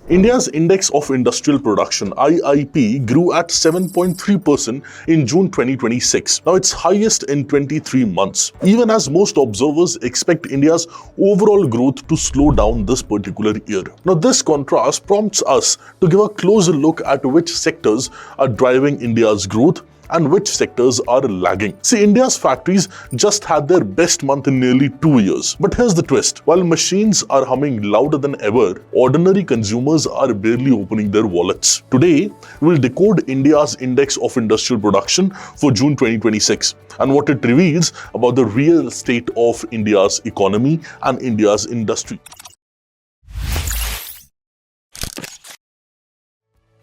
India's Index of Industrial Production (IIP) grew at 7.3% in June 2026. Now it's highest in 23 months. Even as most observers expect India's overall growth to slow down this particular year. Now this contrast prompts us to give a closer look at which sectors are driving India's growth and which sectors are lagging. See, India's factories just had their best month in nearly 2 years. But here's the twist. While machines are humming louder than ever, ordinary consumers are barely opening their wallets. Today, we'll decode India's Index of Industrial Production for June 2026 and what it reveals about the real state of India's economy and India's industry.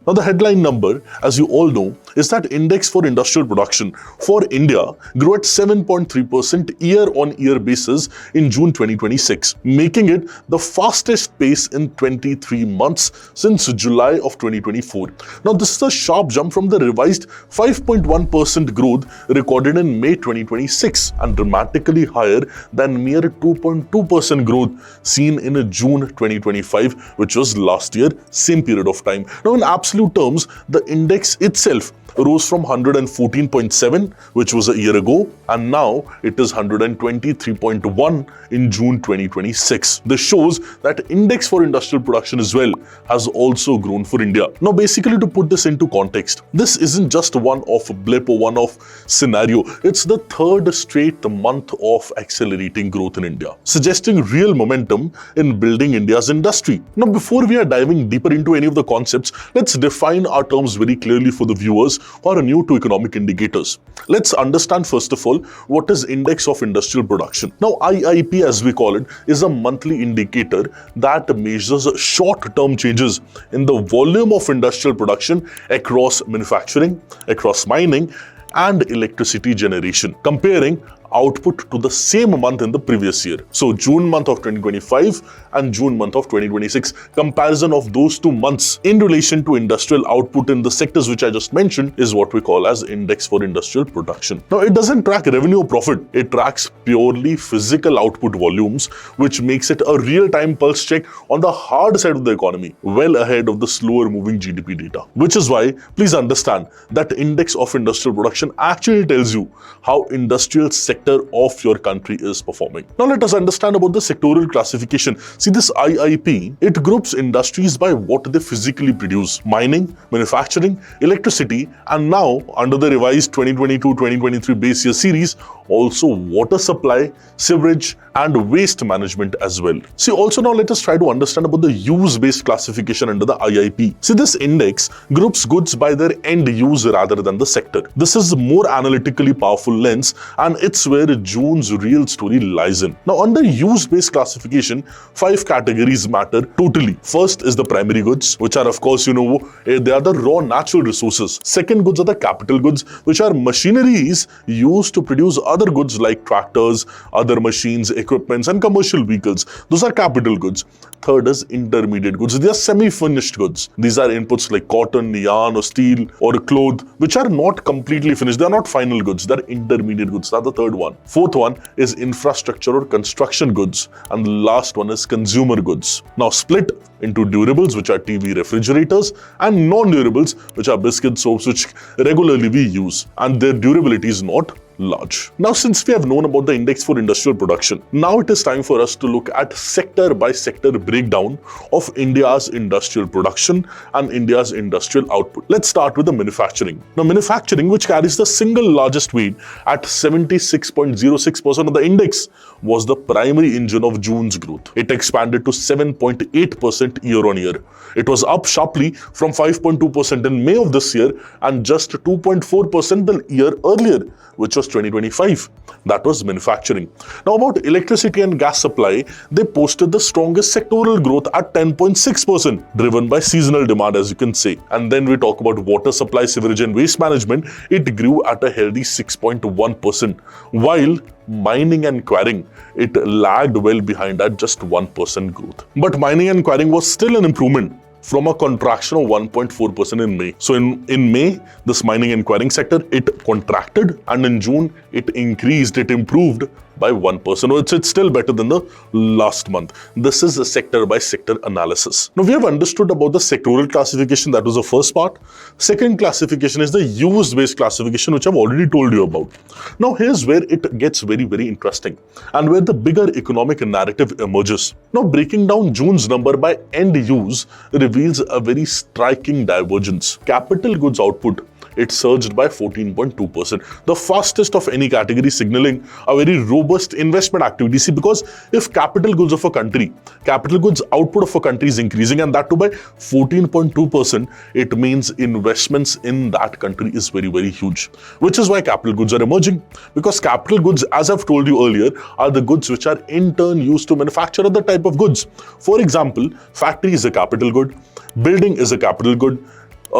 Now the headline number, as you all know, is that Index for Industrial Production for India grew at 7.3% year-on-year basis in June 2026, making it the fastest pace in 23 months since July of 2024. Now this is a sharp jump from the revised 5.1% growth recorded in May 2026 and dramatically higher than mere 2.2% growth seen in June 2025, which was last year, same period of time. Now in absolute terms, the index itself rose from 114.7, which was a year ago, and now it is 123.1 in June 2026. This shows that Index for Industrial Production as well has also grown for India. Now basically, to put this into context, this isn't just one-off blip or one-off scenario. It's the third straight month of accelerating growth in India, suggesting real momentum in building India's industry. Now before we are diving deeper into any of the concepts, let's define our terms very clearly for the viewers who are new to economic indicators. Let's understand first of all what is Index of Industrial Production. Now IIP, as we call it, is a monthly indicator that measures short-term changes in the volume of industrial production across manufacturing, across mining, and electricity generation, comparing output to the same month in the previous year. So June month of 2025 and June month of 2026, comparison of those 2 months in relation to industrial output in the sectors which I just mentioned is what we call as Index for Industrial Production. Now it doesn't track revenue or profit, it tracks purely physical output volumes, which makes it a real-time pulse check on the hard side of the economy, well ahead of the slower moving GDP data. Which is why, please understand that Index of Industrial Production actually tells you how industrial sector of your country is performing. Now let us understand about the sectoral classification. See, this IIP, it groups industries by what they physically produce: mining, manufacturing, electricity, and now under the revised 2022-2023 base year series, also water supply, sewerage, and waste management as well. See, also now let us try to understand about the use-based classification under the IIP. See, this index groups goods by their end use rather than the sector. This is a more analytically powerful lens, and it's where June's real story lies in. Now, under use-based classification, 5 categories matter totally. First is the primary goods, which are, of course, they are the raw natural resources. Second goods are the capital goods, which are machineries used to produce other goods like tractors, other machines, equipments, and commercial vehicles. Those are capital goods. Third is intermediate goods. They are semi-finished goods. These are inputs like cotton, yarn, or steel, or cloth, which are not completely finished. They are not final goods. They are intermediate goods. That's the third one. Fourth one is infrastructure or construction goods. And the last one is consumer goods. Now split into durables, which are TV, refrigerators, and non-durables, which are biscuits, soaps, which regularly we use. And their durability is not large. Now, since we have known about the Index for Industrial Production, now it is time for us to look at sector by sector breakdown of India's industrial production and India's industrial output. Let's start with the manufacturing. Now, manufacturing, which carries the single largest weight at 76.06% of the index, was the primary engine of June's growth. It expanded to 7.8% year-on-year. It was up sharply from 5.2% in May of this year and just 2.4% the year earlier, which was 2025. That was manufacturing. Now about electricity and gas supply, they posted the strongest sectoral growth at 10.6%, driven by seasonal demand, as you can say. And then we talk about water supply, sewerage, and waste management. It grew at a healthy 6.1%, while mining and quarrying, it lagged well behind at just 1% growth. But mining and quarrying was still an improvement from a contraction of 1.4% in May. So in May, this mining and quarrying sector, it contracted, and in June, it increased, it improved by 1%, which is still better than the last month. This is a sector by sector analysis. Now we have understood about the sectoral classification. That was the first part. Second classification is the use-based classification, which I've already told you about. Now here's where it gets very, very interesting and where the bigger economic narrative emerges. Now breaking down June's number by end use reveals a very striking divergence. Capital goods output, it surged by 14.2%, the fastest of any category, signaling a very robust investment activity. See, because if capital goods of a country, capital goods output of a country is increasing, and that too by 14.2%, it means investments in that country is very, very huge. Which is why capital goods are emerging, because capital goods, as I've told you earlier, are the goods which are in turn used to manufacture other type of goods. For example, factory is a capital good, building is a capital good,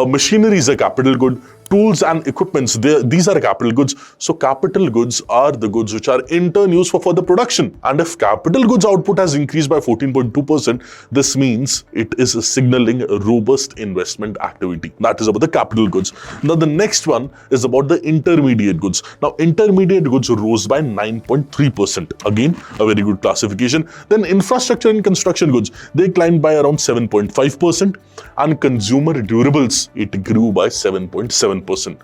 machinery is a capital good, tools and equipments, these are capital goods. So capital goods are the goods which are in turn used for further production. And if capital goods output has increased by 14.2%, this means it is signaling a robust investment activity. That is about the capital goods. Now the next one is about the intermediate goods. Now intermediate goods rose by 9.3%. Again, a very good classification. Then infrastructure and construction goods, they climbed by around 7.5%, and consumer durables, it grew by 7.7%.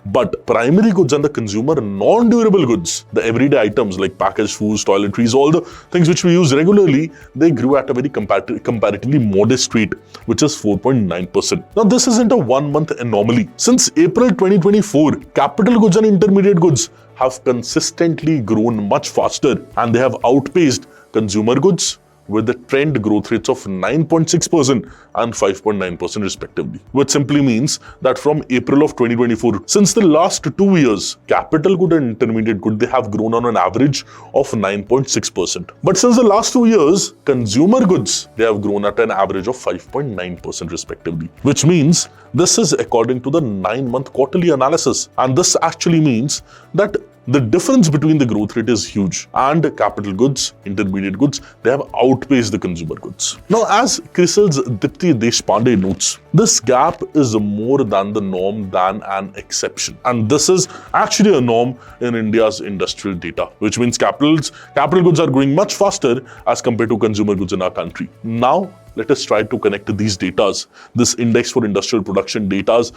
But primary goods and the consumer non-durable goods, the everyday items like packaged foods, toiletries, all the things which we use regularly, they grew at a very comparatively modest rate, which is 4.9%. Now this isn't a 1 month anomaly. Since April 2024, capital goods and intermediate goods have consistently grown much faster, and they have outpaced consumer goods with the trend growth rates of 9.6% and 5.9% respectively, which simply means that from April of 2024, since the last 2 years, capital good and intermediate good, they have grown on an average of 9.6%. But since the last 2 years, consumer goods, they have grown at an average of 5.9% respectively, which means this is according to the 9-month quarterly analysis. And this actually means that the difference between the growth rate is huge, and capital goods, intermediate goods, they have outpaced the consumer goods. Now, as CRISIL's Dipti Deshpande notes, this gap is more than the norm than an exception. And this is actually a norm in India's industrial data, which means capital goods are growing much faster as compared to consumer goods in our country. Now, let us try to connect these datas, this index for industrial production datas,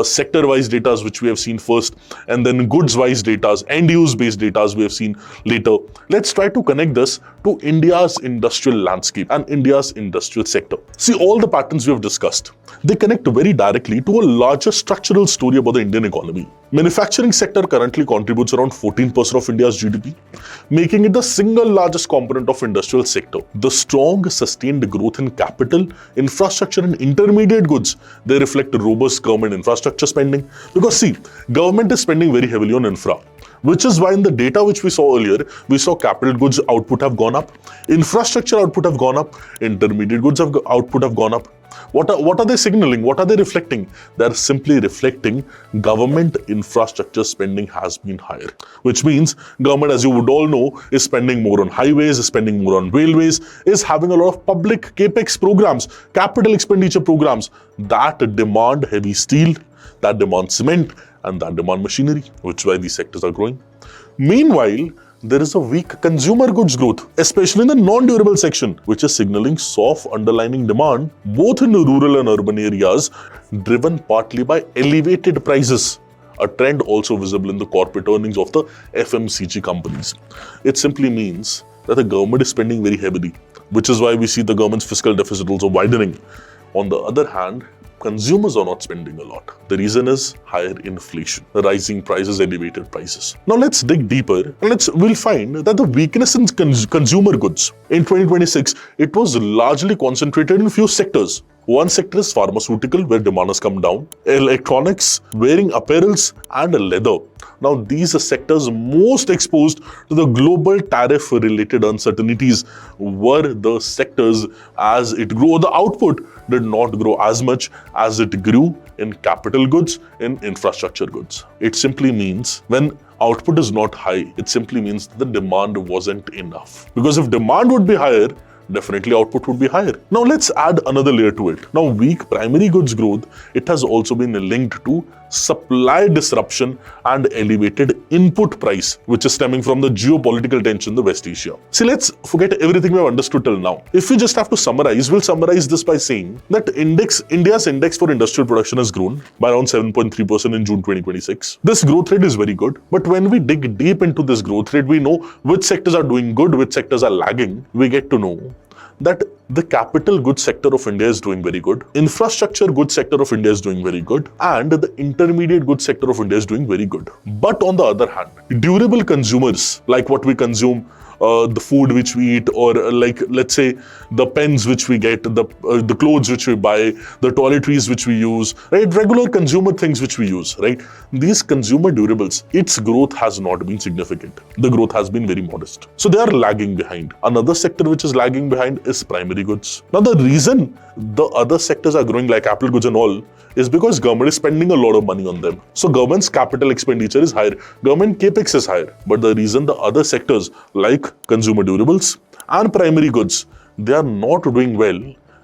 sector-wise datas which we have seen first, and then goods-wise datas, end-use based datas we have seen later. Let's try to connect this to India's industrial landscape and India's industrial sector. See, all the patterns we have discussed, they connect very directly to a larger structural story about the Indian economy. Manufacturing sector currently contributes around 14% of India's GDP, making it the single largest component of industrial sector. The strong, sustained growth in capital, infrastructure and intermediate goods, they reflect robust government infrastructure spending. Because see, government is spending very heavily on infra, which is why in the data which we saw earlier, we saw capital goods output have gone up, infrastructure output have gone up, intermediate goods output have gone up. What are they signaling? What are they reflecting? They're simply reflecting government infrastructure spending has been higher, which means government, as you would all know, is spending more on highways, is spending more on railways, is having a lot of public capex programs, capital expenditure programs that demand heavy steel, that demand cement, and that demand machinery, which is why these sectors are growing. Meanwhile, there is a weak consumer goods growth, especially in the non-durable section, which is signaling soft underlying demand, both in rural and urban areas, driven partly by elevated prices, a trend also visible in the corporate earnings of the FMCG companies. It simply means that the government is spending very heavily, which is why we see the government's fiscal deficit also widening. On the other hand, consumers are not spending a lot. The reason is higher inflation, rising prices, elevated prices. Now let's dig deeper and we'll find that the weakness in consumer goods in 2026, it was largely concentrated in few sectors. One sector is pharmaceutical, where demand has come down, electronics, wearing apparels, and leather. Now, these are sectors most exposed to the global tariff-related uncertainties were the sectors as it grew. The output did not grow as much as it grew in capital goods, in infrastructure goods. It simply means when output is not high, it simply means the demand wasn't enough. Because if demand would be higher, definitely output would be higher. Now let's add another layer to it. Now weak primary goods growth, it has also been linked to supply disruption and elevated input price, which is stemming from the geopolitical tension in the West Asia. See, let's forget everything we've understood till now. If we just have to summarize, we'll summarize this by saying that India's index for industrial production has grown by around 7.3% in June 2026. This growth rate is very good, but when we dig deep into this growth rate, we know which sectors are doing good, which sectors are lagging. We get to know that the capital goods sector of India is doing very good, infrastructure goods sector of India is doing very good, and the intermediate goods sector of India is doing very good. But on the other hand, durable consumers, like what we consume, the food which we eat, or like let's say the pens which we get, the clothes which we buy, the toiletries which we use, right? Regular consumer things which we use, right? These consumer durables, its growth has not been significant. The growth has been very modest. So they are lagging behind. Another sector which is lagging behind is primary goods. Now the reason the other sectors are growing like apple goods and all is because government is spending a lot of money on them. So government's capital expenditure is higher, government capex is higher. But the reason the other sectors like consumer durables and primary goods, they are not doing well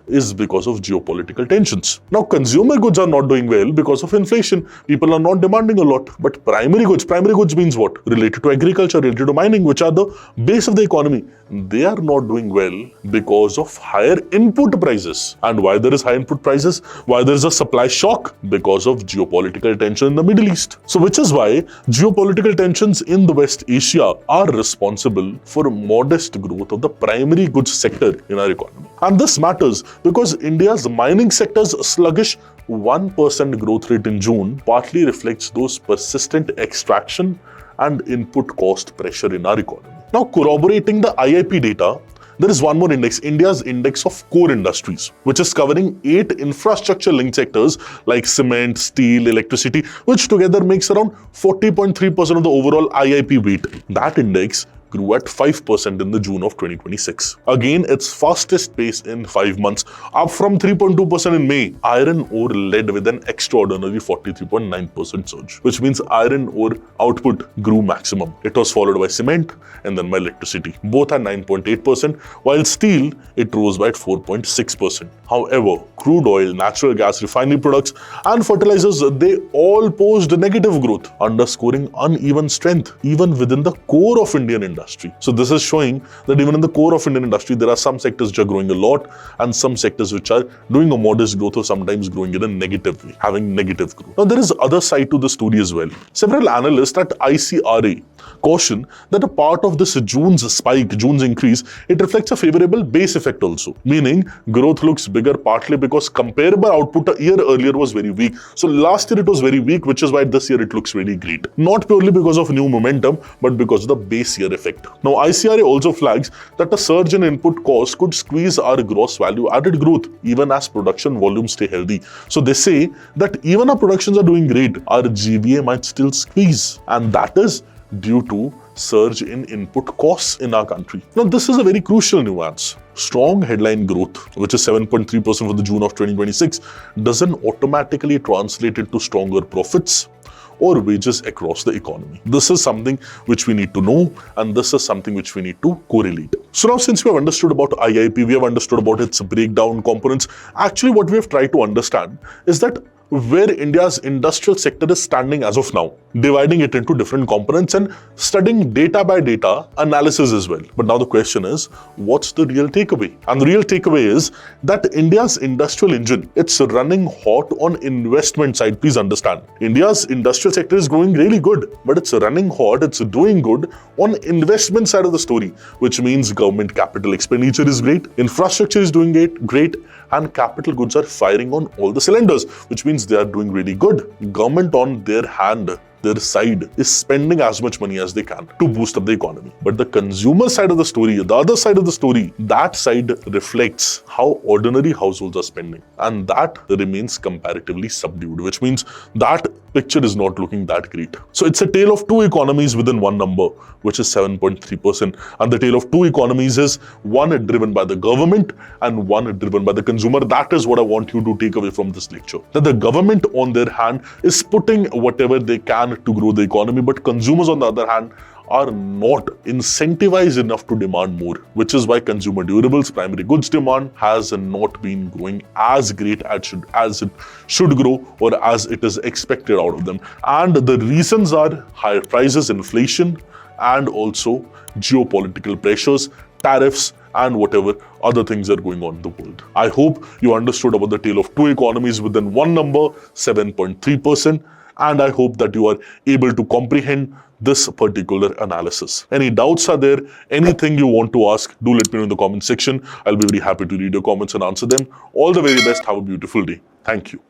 is because of geopolitical tensions. Now, consumer goods are not doing well because of inflation. People are not demanding a lot. But primary goods means what? Related to agriculture, related to mining, which are the base of the economy. They are not doing well because of higher input prices. And why there is high input prices? Why there is a supply shock? Because of geopolitical tension in the Middle East. So, which is why geopolitical tensions in the West Asia are responsible for modest growth of the primary goods sector in our economy. And this matters because India's mining sector's sluggish 1% growth rate in June partly reflects those persistent extraction and input cost pressure in our economy. Now, corroborating the IIP data, there is one more index, India's index of core industries, which is covering 8 infrastructure-linked sectors like cement, steel, electricity, which together makes around 40.3% of the overall IIP weight. That index grew at 5% in the June of 2026. Again, its fastest pace in 5 months, up from 3.2% in May. Iron ore led with an extraordinary 43.9% surge, which means iron ore output grew maximum. It was followed by cement and then by electricity, both at 9.8%, while steel, it rose by 4.6%. However, crude oil, natural gas, refinery products, and fertilizers, they all posed negative growth, underscoring uneven strength even within the core of Indian industry. So this is showing that even in the core of Indian industry, there are some sectors which are growing a lot and some sectors which are doing a modest growth or sometimes growing in a negative way, having negative growth. Now there is other side to the story as well. Several analysts at ICRA caution that a part of this June's increase, it reflects a favorable base effect also, meaning growth looks bigger partly because comparable output a year earlier was very weak. So last year it was very weak, which is why this year it looks really great. Not purely because of new momentum, but because of the base year effect. Now ICRA also flags that a surge in input costs could squeeze our gross value added growth even as production volumes stay healthy. So they say that even our productions are doing great, our GVA might still squeeze, and that is due to surge in input costs in our country. Now this is a very crucial nuance. Strong headline growth, which is 7.3% for the June of 2026, doesn't automatically translate into stronger profits or wages across the economy. This is something which we need to know, and this is something which we need to correlate. So now, since we have understood about IIP, we have understood about its breakdown components, actually what we have tried to understand is that where India's industrial sector is standing as of now, dividing it into different components and studying data by data analysis as well. But now the question is, what's the real takeaway? And the real takeaway is that India's industrial engine, it's running hot on investment side. Please understand, India's industrial sector is growing really good, but it's running hot, it's doing good on investment side of the story, which means government capital expenditure is great, infrastructure is doing great, and capital goods are firing on all the cylinders, which means they are doing really good. Government on their side is spending as much money as they can to boost up the economy. But the consumer side of the story, the other side of the story, that side reflects how ordinary households are spending. And that remains comparatively subdued, which means that picture is not looking that great. So it's a tale of two economies within one number, which is 7.3%. And the tale of two economies is one driven by the government and one driven by the consumer. That is what I want you to take away from this lecture. That the government on their hand is putting whatever they can to grow the economy, but consumers on the other hand are not incentivized enough to demand more, which is why consumer durables, primary goods demand has not been growing as great as it should grow or as it is expected out of them. And the reasons are higher prices, inflation, and also geopolitical pressures, tariffs, and whatever other things are going on in the world. I hope you understood about the tale of two economies within one number, 7.3%, and I hope that you are able to comprehend this particular analysis. Any doubts are there, anything you want to ask, do let me know in the comment section. I'll be very happy to read your comments and answer them. All the very best. Have a beautiful day. Thank you.